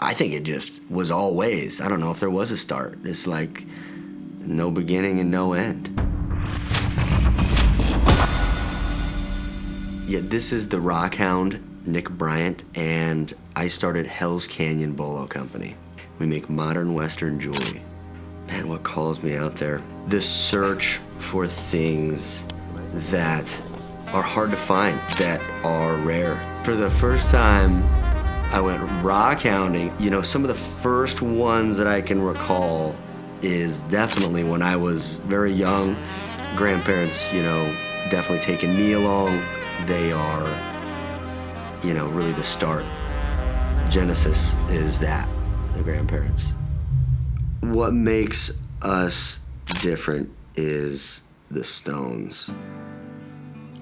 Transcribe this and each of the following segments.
I think it just was always. I don't know if there was a start. It's like no beginning and no end. Yeah, this is the rock hound, Nick Bryant, and I started Hell's Canyon Bolo Company. We make modern Western jewelry. Man, what calls me out there? The search for things that are hard to find, that are rare. For the first time, I went rock hounding. You know, some of the first ones that I can recall is definitely when I was very young. Grandparents, you know, definitely taking me along. They are, you know, really the start. Genesis is that, the grandparents. What makes us different is the stones.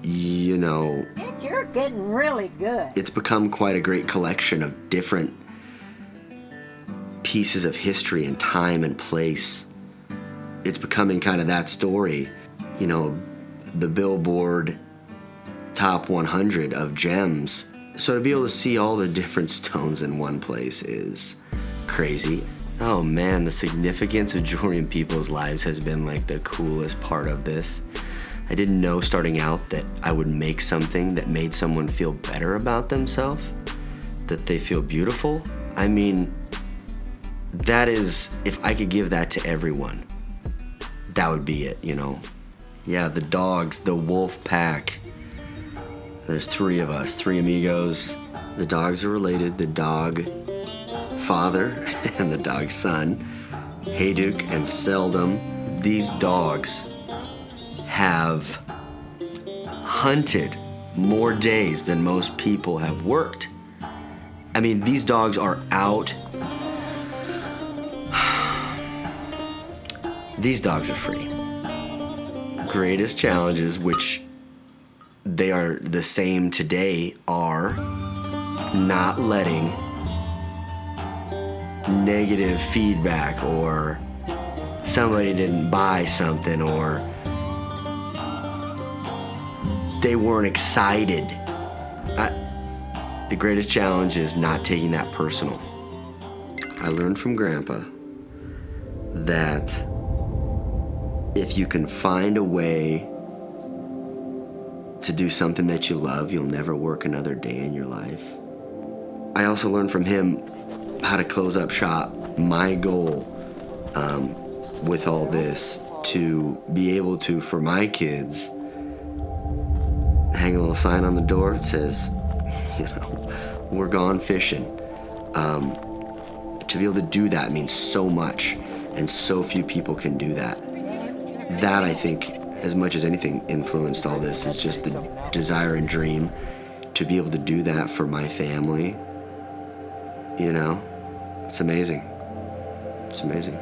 You know, you're getting really good. It's become quite a great collection of different pieces of history and time and place. It's becoming kind of that story. You know, the Billboard top 100 of gems. So to be able to see all the different stones in one place is crazy. Oh man, the significance of jewelry in people's lives has been like the coolest part of this. I didn't know starting out that I would make something that made someone feel better about themselves, that they feel beautiful. I mean, that is, if I could give that to everyone, that would be it, you know? Yeah, the dogs, the wolf pack. There's 3 of us, 3 amigos. The dogs are related. The dog father and the dog son, Hayduk and Seldom. These dogs have hunted more days than most people have worked. I mean, these dogs are out. These dogs are free. Greatest challenges, which they are the same today, are not letting negative feedback or somebody didn't buy something or they weren't excited. The greatest challenge is not taking that personal. I learned from Grandpa that if you can find a way to do something that you love, you'll never work another day in your life. I also learned from him how to close up shop. My goal with all this, to be able to, for my kids, hang a little sign on the door that says, you know, we're gone fishing. To be able to do that means so much, and so few people can do that. That, I think, as much as anything influenced all this, is just the desire and dream to be able to do that for my family. You know, it's amazing. It's amazing.